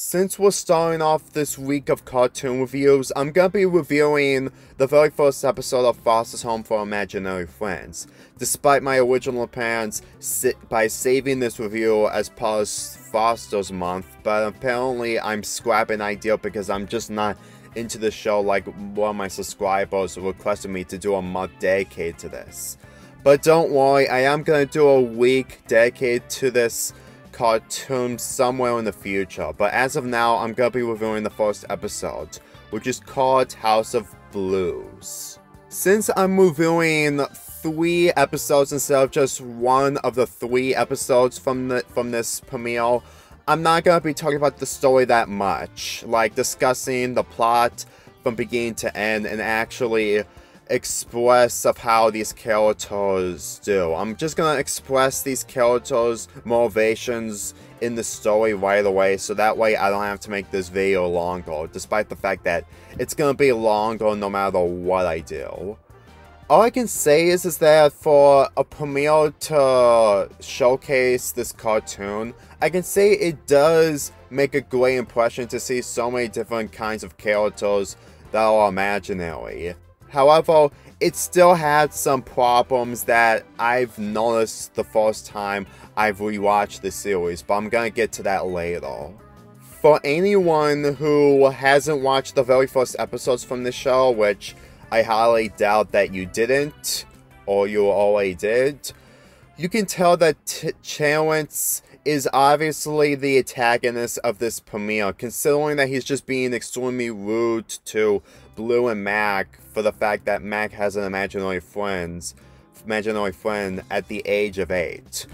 Since we're starting off this week of cartoon reviews, I'm gonna be reviewing the very first episode of Foster's Home for Imaginary Friends. Despite my original plans by saving this review as part of Foster's month, but apparently I'm scrapping idea because I'm just not into the show like one of my subscribers requested me to do a month dedicated to this. But don't worry, I am gonna do a week dedicated to this cartoon somewhere in the future, but as of now, I'm gonna be reviewing the first episode, which is called House of Blues. Since I'm reviewing 3 episodes instead of just one of the 3 episodes from this premiere, I'm not gonna be talking about the story that much, like discussing the plot from beginning to end and actually express of how these characters do. I'm just gonna express these characters' motivations in the story right away, so that way I don't have to make this video longer, despite the fact that it's gonna be longer no matter what I do. All I can say is that for a premiere to showcase this cartoon, I can say it does make a great impression to see so many different kinds of characters that are imaginary. However, it still had some problems that I've noticed the first time I've rewatched the series, but I'm gonna get to that later. For anyone who hasn't watched the very first episodes from the show, which I highly doubt that you didn't, or you already did, you can tell that Terrence is obviously the antagonist of this premiere, considering that he's just being extremely rude to Bloo and Mac for the fact that Mac has an imaginary friend at the age of 8.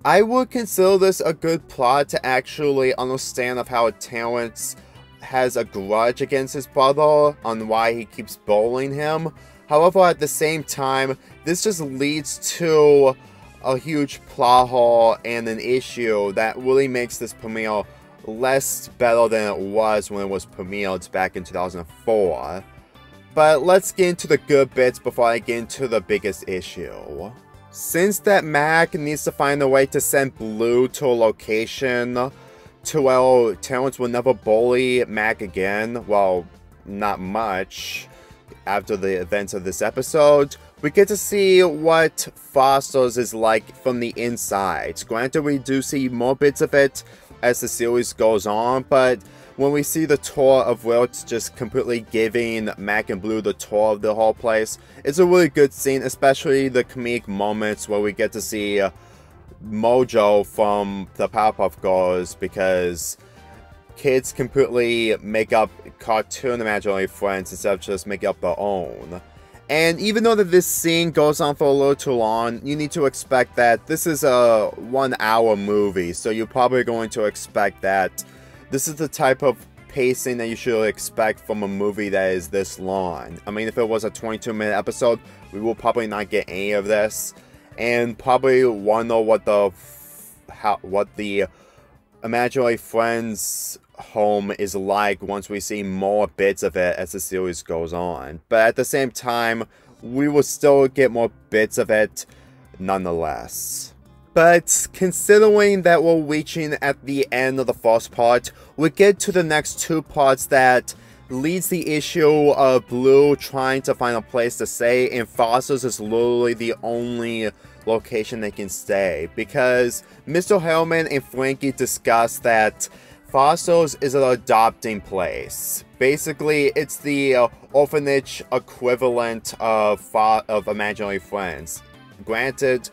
I would consider this a good plot to actually understand of how Terrence has a grudge against his brother on why he keeps bullying him. However, at the same time, this just leads to a huge plot hole and an issue that really makes this premiere less better than it was when it was premiered back in 2004. But let's get into the good bits before I get into the biggest issue. Since that Mac needs to find a way to send Bloo to a location to where Terrence will never bully Mac again, well, not much, after the events of this episode, we get to see what Foster's is like from the inside. Granted, we do see more bits of it as the series goes on, but when we see the tour of Wilt just completely giving Mac and Bloo the tour of the whole place, it's a really good scene, especially the comedic moments where we get to see Mojo from the Powerpuff Girls, because kids completely make up cartoon imaginary friends instead of just making up their own. And even though that this scene goes on for a little too long, you need to expect that this is a 1-hour movie, so you're probably going to expect that this is the type of pacing that you should expect from a movie that is this long. I mean, if it was a 22-minute episode, we will probably not get any of this, and probably wonder what the imaginary friends home is like once we see more bits of it as the series goes on. But at the same time, we will still get more bits of it nonetheless. But considering that we're reaching at the end of the first part, we get to the next 2 parts that leads the issue of Bloo trying to find a place to stay, and Foster's is literally the only location they can stay, because Mr. Hellman and Frankie discuss that Foster's is an adopting place. Basically, it's the orphanage equivalent of imaginary friends. Granted,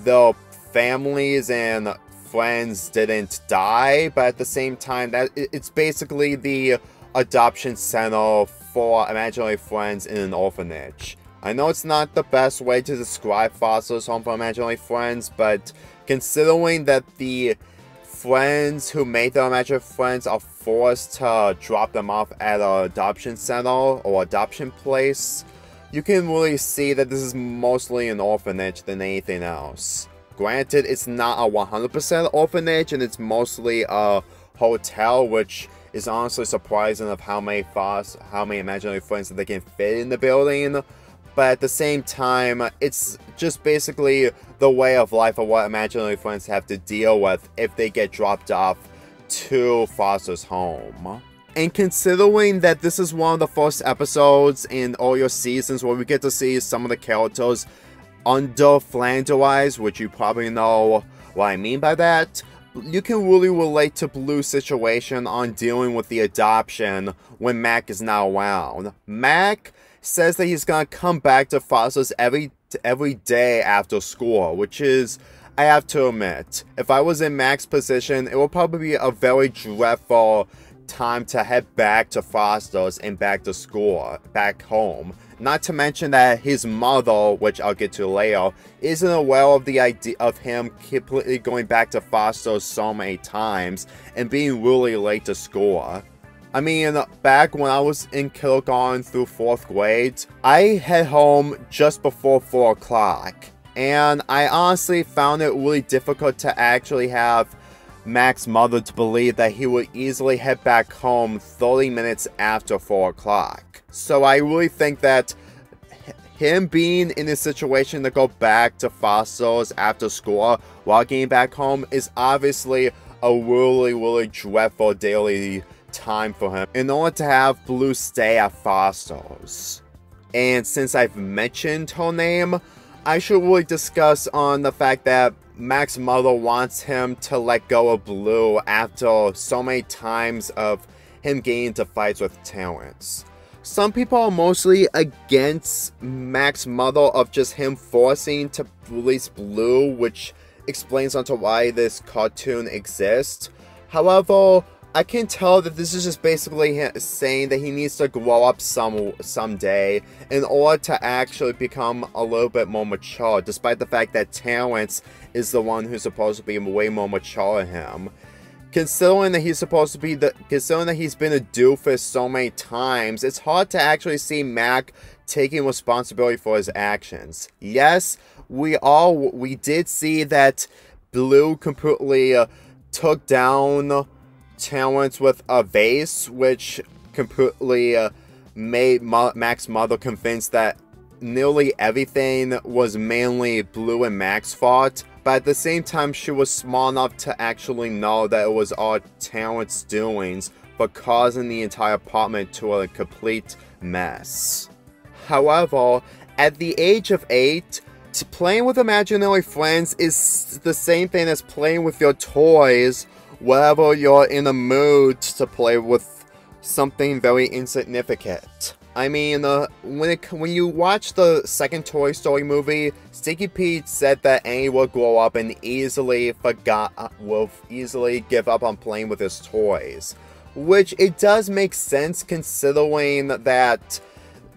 the families and friends didn't die, but at the same time, that it's basically the adoption center for imaginary friends in an orphanage. I know it's not the best way to describe Foster's Home for Imaginary Friends, but considering that the friends who made their imaginary friends are forced to drop them off at an adoption center or adoption place, you can really see that this is mostly an orphanage than anything else. Granted, it's not a 100% orphanage, and it's mostly a hotel, which is honestly surprising of how many imaginary friends that they can fit in the building. But at the same time, it's just basically the way of life of what imaginary friends have to deal with if they get dropped off to Foster's home. And considering that this is one of the first episodes in all your seasons where we get to see some of the characters under Flanderized, which you probably know what I mean by that, you can really relate to Bloo's situation on dealing with the adoption when Mac is not around. Mac says that he's gonna come back to Foster's every day after school, which is, I have to admit, if I was in Mac's position, it would probably be a very dreadful time to head back to Foster's and back to school, back home. Not to mention that his mother, which I'll get to later, isn't aware of the idea of him completely going back to Foster's so many times and being really late to school. I mean, back when I was in kindergarten through 4th grade, I head home just before 4 o'clock. And I honestly found it really difficult to actually have Mac's mother to believe that he would easily head back home 30 minutes after 4 o'clock. So I really think that him being in a situation to go back to Foster's after school while getting back home is obviously a really dreadful daily time for him in order to have Bloo stay at Foster's. And since I've mentioned her name, I should really discuss on the fact that Mac's mother wants him to let go of Bloo after so many times of him getting into fights with Terrence. Some people are mostly against Mac's mother of just him forcing to release Bloo, which explains onto why this cartoon exists. However, I can tell that this is just basically saying that he needs to grow up someday in order to actually become a little bit more mature, despite the fact that Terrence is the one who's supposed to be way more mature than him. Considering that he's been a doofus so many times, it's hard to actually see Mac taking responsibility for his actions. Yes, we did see that Bloo completely took down Terrence with a vase, which completely made Mac's mother convinced that nearly everything was mainly Bloo and Mac's fault, but at the same time she was smart enough to actually know that it was all Terrence's doings for causing the entire apartment to a complete mess. However, at the age of 8, playing with imaginary friends is the same thing as playing with your toys whenever you're in a mood to play with something very insignificant. I mean, when you watch the second Toy Story movie, Sticky Pete said that Annie will grow up and will easily give up on playing with his toys. Which it does make sense considering that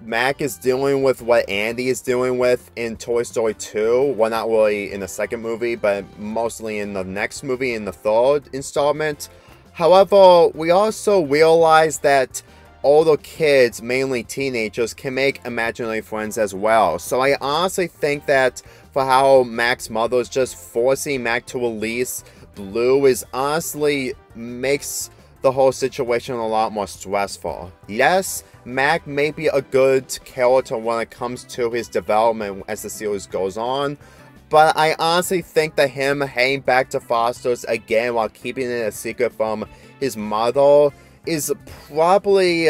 Mac is dealing with what Andy is dealing with in Toy Story 2. Well, not really in the second movie, but mostly in the next movie, in the third installment. However, we also realize that older kids, mainly teenagers, can make imaginary friends as well. So I honestly think that for how Mac's mother is just forcing Mac to release Bloo is honestly makes the whole situation a lot more stressful. Yes, Mac may be a good character when it comes to his development as the series goes on, but I honestly think that him heading back to Foster's again while keeping it a secret from his mother is probably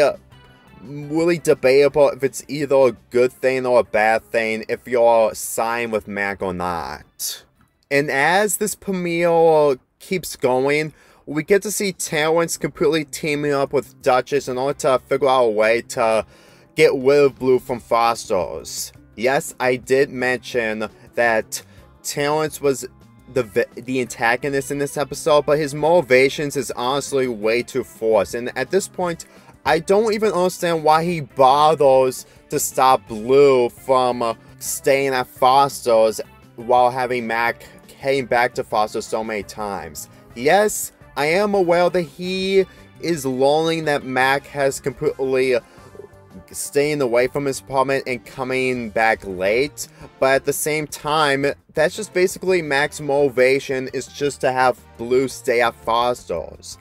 really debatable if it's either a good thing or a bad thing if you're siding with Mac or not. And as this premiere keeps going, we get to see Terrence completely teaming up with Duchess in order to figure out a way to get rid of Bloo from Foster's. Yes, I did mention that Terrence was the antagonist in this episode, but his motivations is honestly way too forced. And at this point, I don't even understand why he bothers to stop Bloo from staying at Foster's while having Mac heading back to Foster's so many times. Yes, I am aware that he is learning that Mac has completely staying away from his apartment and coming back late, but at the same time, that's just basically Mac's motivation is just to have Bloo stay at Foster's,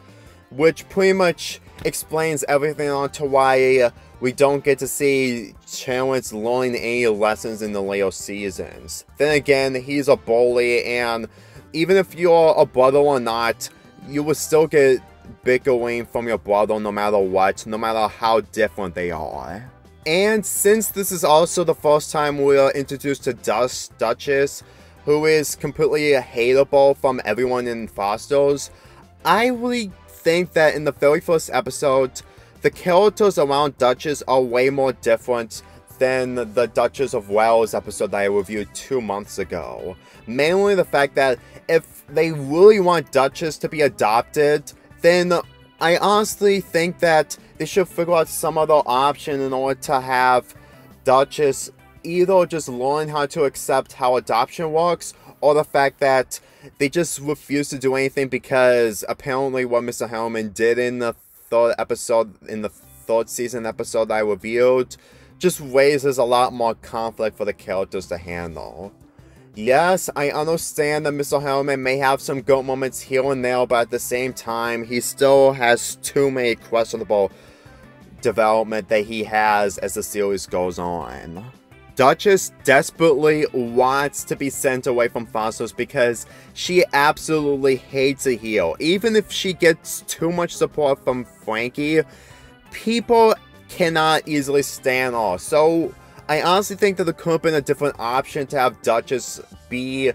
which pretty much explains everything on to why we don't get to see Terrence learning any lessons in the later seasons. Then again, he's a bully, and even if you're a brother or not, you will still get bickering from your brother no matter what, no matter how different they are. And since this is also the first time we are introduced to Duchess, who is completely hateable from everyone in Foster's, I really think that in the very first episode, the characters around Duchess are way more different than the Duchess of Wales episode that I reviewed 2 months ago. Mainly the fact that if they really want Duchess to be adopted, then I honestly think that they should figure out some other option in order to have Duchess either just learn how to accept how adoption works, or the fact that they just refuse to do anything because apparently what Mr. Hellman did in the third season episode that I reviewed just raises a lot more conflict for the characters to handle. Yes, I understand that Mr. Hellman may have some good moments here and there, but at the same time, he still has too many questionable development that he has as the series goes on. Duchess desperately wants to be sent away from Foster's because she absolutely hates it here. Even if she gets too much support from Frankie, people cannot easily stand her. So I honestly think that there could have been a different option to have Duchess be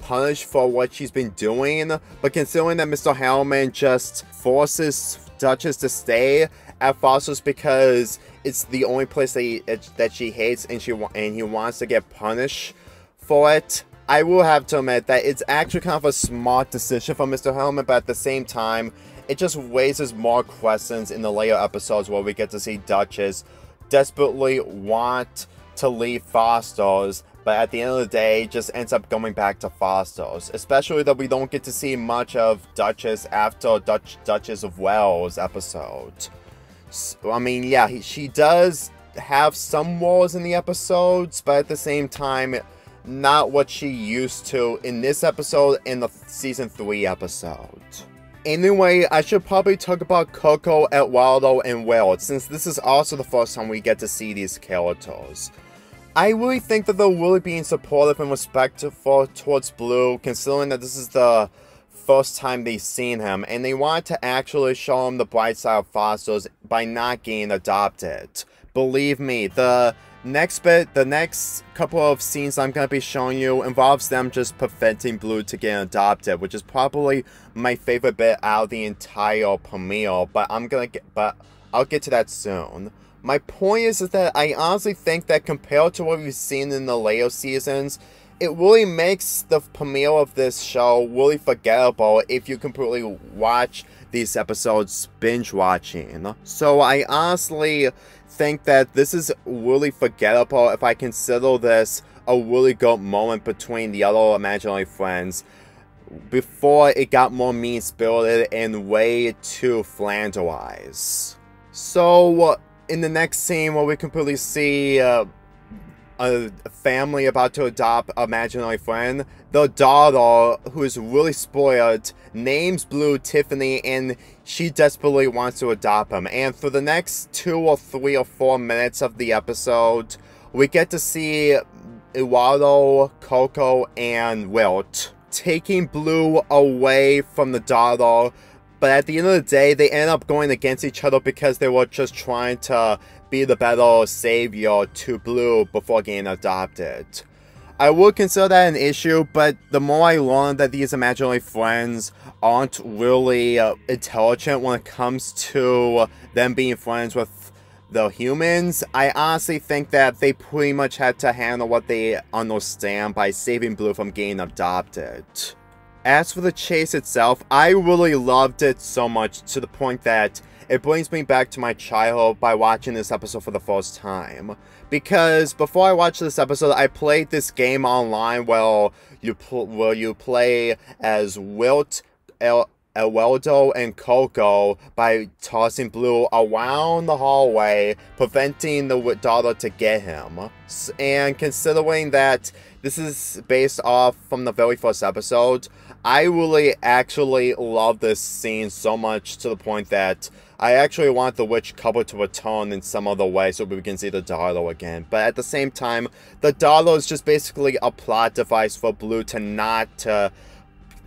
punished for what she's been doing, but considering that Mr. Hellman just forces Duchess to stay at Foster's because it's the only place that she hates and he wants to get punished for it, I will have to admit that it's actually kind of a smart decision for Mr. Hellman, but at the same time, it just raises more questions in the later episodes where we get to see Duchess desperately want to leave Foster's, but at the end of the day, just ends up going back to Foster's. Especially that we don't get to see much of Duchess after Duchess of Wales episode. So, I mean, yeah, she does have some roles in the episodes, but at the same time, not what she used to in this episode in the season 3 episode. Anyway, I should probably talk about Coco, Eduardo, and Will, since this is also the first time we get to see these characters. I really think that they're really being supportive and respectful towards Bloo, considering that this is the first time they've seen him, and they want to actually show him the bright side of Foster's by not getting adopted. Believe me, the next couple of scenes I'm going to be showing you involves them just preventing Bloo to get adopted, which is probably my favorite bit out of the entire premiere, but I'll get to that soon. My point is that I honestly think that compared to what we've seen in the later seasons, it really makes the premiere of this show really forgettable if you completely watch these episodes binge watching. So I honestly think that this is really forgettable if I consider this a really good moment between the other imaginary friends before it got more mean-spirited and way too flanderized. So in the next scene where we completely see a family about to adopt an imaginary friend, the daughter, who is really spoiled, names Bloo Tiffany, and she desperately wants to adopt him. And for the next 2 or 3 or 4 minutes of the episode, we get to see Eduardo, Coco, and Wilt taking Bloo away from the daughter. But at the end of the day, they end up going against each other because they were just trying to be the better savior to Bloo before getting adopted. I would consider that an issue, but the more I learn that these imaginary friends aren't really intelligent when it comes to them being friends with the humans, I honestly think that they pretty much had to handle what they understand by saving Bloo from getting adopted. As for the chase itself, I really loved it so much to the point that it brings me back to my childhood by watching this episode for the first time. Because before I watched this episode, I played this game online where you play as Wilt, Eduardo, and Coco by tossing Bloo around the hallway, preventing the daughter to get him. And considering that this is based off from the very first episode, I really actually love this scene so much to the point that I actually want the witch couple to return in some other way so we can see the daughter again. But at the same time, the daughter is just basically a plot device for Bloo to not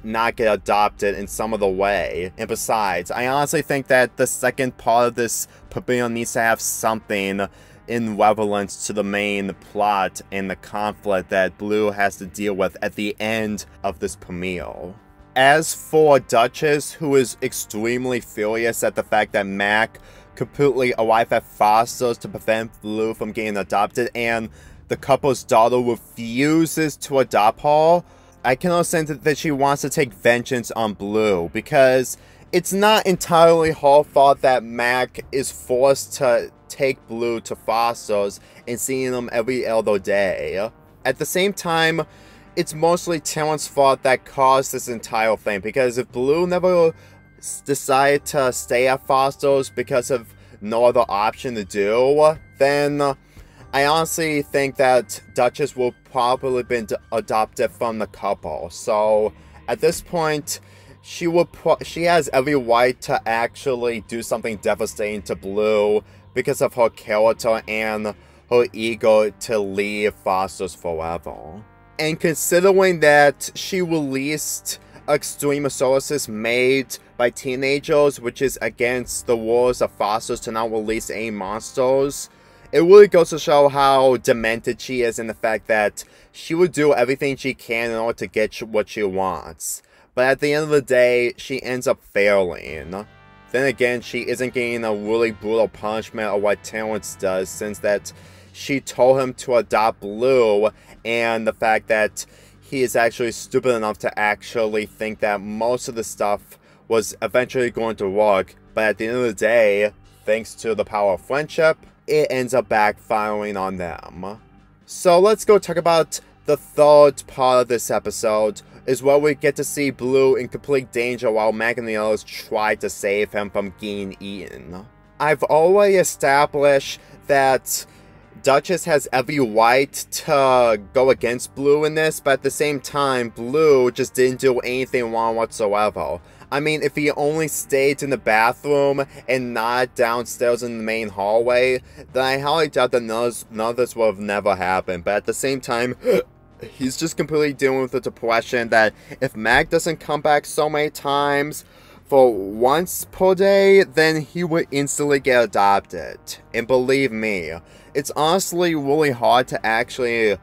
not get adopted in some other way. And besides, I honestly think that the second part of this premiere needs to have something in relevance to the main plot and the conflict that Bloo has to deal with at the end of this premiere. As for Duchess, who is extremely furious at the fact that Mac completely arrived at fosters to prevent Bloo from getting adopted, and the couple's daughter refuses to adopt her, I can understand that she wants to take vengeance on Bloo, because it's not entirely her fault that Mac is forced to take Bloo to fosters and seeing them every other day. At the same time, it's mostly Terrence's fault that caused this entire thing, because if Bloo never decided to stay at fosters because of no other option to do, then I honestly think that Duchess will probably been adopted from the couple. So at this point, she has every right to actually do something devastating to Bloo because of her character and her ego to leave fosters forever. And considering that she released extreme resources made by teenagers, which is against the rules of fosters to not release any monsters, it really goes to show how demented she is, in the fact that she would do everything she can in order to get what she wants. But at the end of the day, she ends up failing. Then again, she isn't getting a really brutal punishment of what Terrence does, since that she told him to adopt Bloo, and the fact that he is actually stupid enough to actually think that most of the stuff was eventually going to work. But at the end of the day, thanks to the power of friendship, it ends up backfiring on them. So let's go talk about the third part of this episode, is where we get to see Bloo in complete danger while Mac and the others try to save him from getting eaten. I've already established that Duchess has every right to go against Bloo in this, but at the same time, Bloo just didn't do anything wrong whatsoever. I mean, if he only stayed in the bathroom and not downstairs in the main hallway, then I highly doubt that none of this would have never happened. But at the same time, he's just completely dealing with the depression that if Mac doesn't come back so many times for once per day, then he would instantly get adopted. And believe me, it's honestly really hard to actually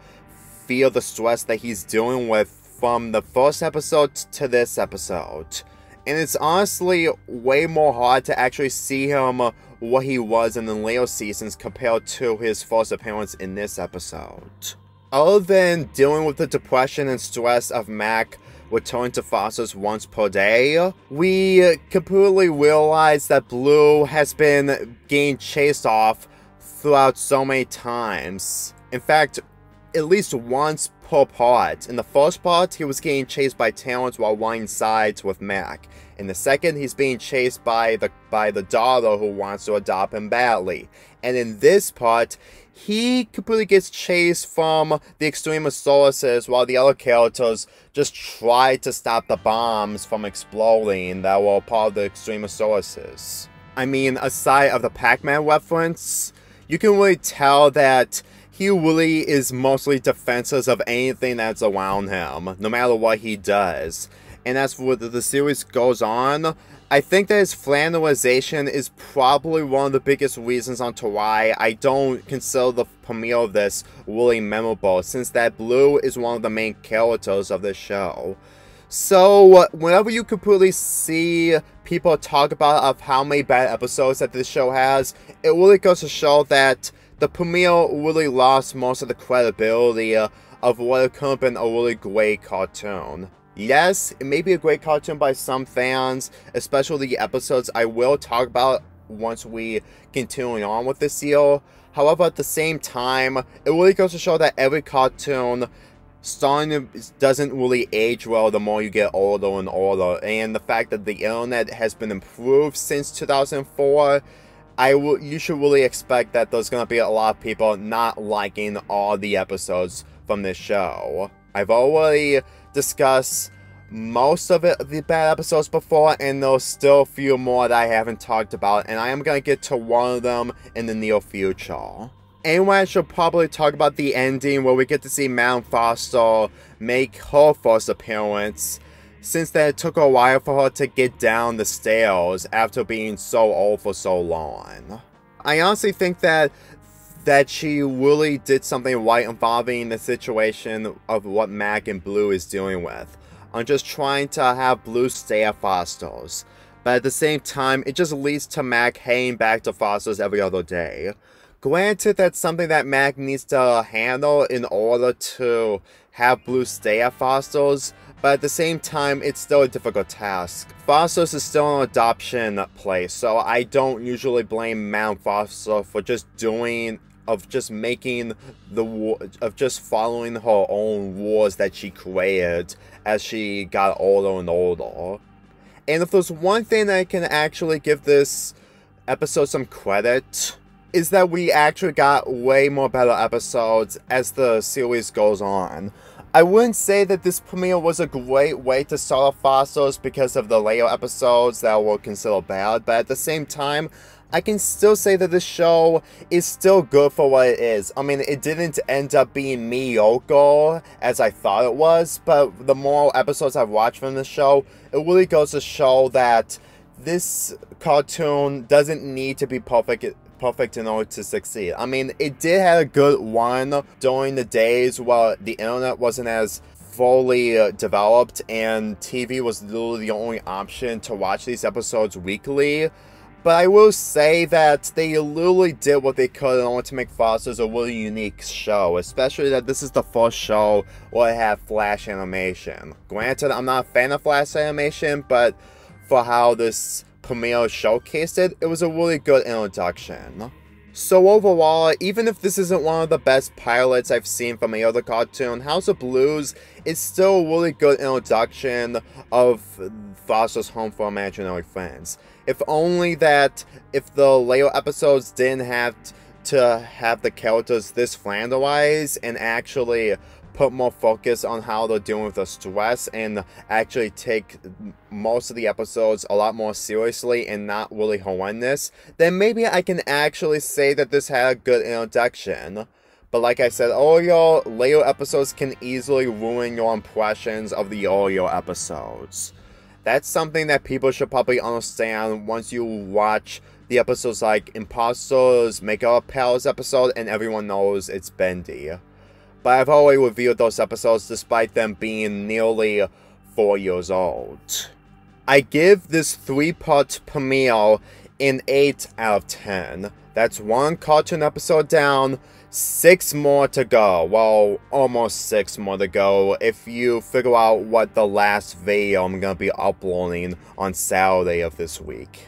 feel the stress that he's dealing with from the first episode to this episode. And it's honestly way more hard to actually see him what he was in the later seasons compared to his first appearance in this episode. Other than dealing with the depression and stress of Mac returning to fosters once per day, we completely realize that Bloo has been getting chased off throughout so many times. In fact, at least once per part. In the first part, he was getting chased by Terrence while running sides with Mac. In the second, he's being chased by the daughter who wants to adopt him badly. And in this part, he completely gets chased from the Extremosauruses while the other characters just try to stop the bombs from exploding that were part of the Extremosauruses. I mean, aside of the Pac-Man reference, you can really tell that he really is mostly defenseless of anything that's around him, no matter what he does. And as for the series goes on, I think that his flannelization is probably one of the biggest reasons onto why I don't consider the premiere of this really memorable, since that Bloo is one of the main characters of this show. So, whenever you completely see people talk about of how many bad episodes that this show has, it really goes to show that the premiere really lost most of the credibility of what could have been a really great cartoon. Yes, it may be a great cartoon by some fans, especially the episodes I will talk about once we continue on with this year. However, at the same time, it really goes to show that every cartoon doesn't really age well the more you get older and older. And the fact that the internet has been improved since 2004, you should really expect that there's going to be a lot of people not liking all the episodes from this show. I've already discussed most of the bad episodes before, and there's still a few more that I haven't talked about, and I am going to get to one of them in the near future. Anyway, I should probably talk about the ending where we get to see Madame Foster make her first appearance, since that it took a while for her to get down the stairs after being so old for so long. I honestly think that she really did something right involving the situation of what Mac and Bloo is dealing with. I'm just trying to have Bloo stay at Foster's. But at the same time, it just leads to Mac heading back to Foster's every other day. Granted, that's something that Mac needs to handle in order to have Bloo stay at Foster's, but at the same time, it's still a difficult task. Foster's is still an adoption place, so I don't usually blame Mount Foster for just following her own rules that she created as she got older and older. And if there's one thing that I can actually give this episode some credit, is that we actually got way more better episodes as the series goes on. I wouldn't say that this premiere was a great way to start off Foster's because of the later episodes that were considered bad, but at the same time, I can still say that the show is still good for what it is. I mean, it didn't end up being mediocre as I thought it was, but the more episodes I've watched from the show, it really goes to show that this cartoon doesn't need to be perfect in order to succeed. I mean, it did have a good run during the days where the internet wasn't as fully developed and TV was literally the only option to watch these episodes weekly. But I will say that they literally did what they could in order to make Foster's a really unique show, especially that this is the first show where it had Flash animation. Granted, I'm not a fan of Flash animation, but for how this premiere showcased it, it was a really good introduction. So overall, even if this isn't one of the best pilots I've seen from any other cartoon, House of Blues is still a really good introduction of Foster's Home for Imaginary Friends. If only that if the later episodes didn't have to have the characters this Flanderized and actually put more focus on how they're dealing with the stress and actually take most of the episodes a lot more seriously and not really horrendous, then maybe I can actually say that this had a good introduction. But like I said earlier, later episodes can easily ruin your impressions of the earlier episodes. That's something that people should probably understand once you watch the episodes like Imposters, Makeup Palace episode, and everyone knows it's Bendy. But I've already reviewed those episodes despite them being nearly 4 years old. I give this 3-part premiere an 8 out of 10. That's 1 cartoon episode down, 6 more to go. Well, almost 6 more to go if you figure out what the last video I'm going to be uploading on Saturday of this week.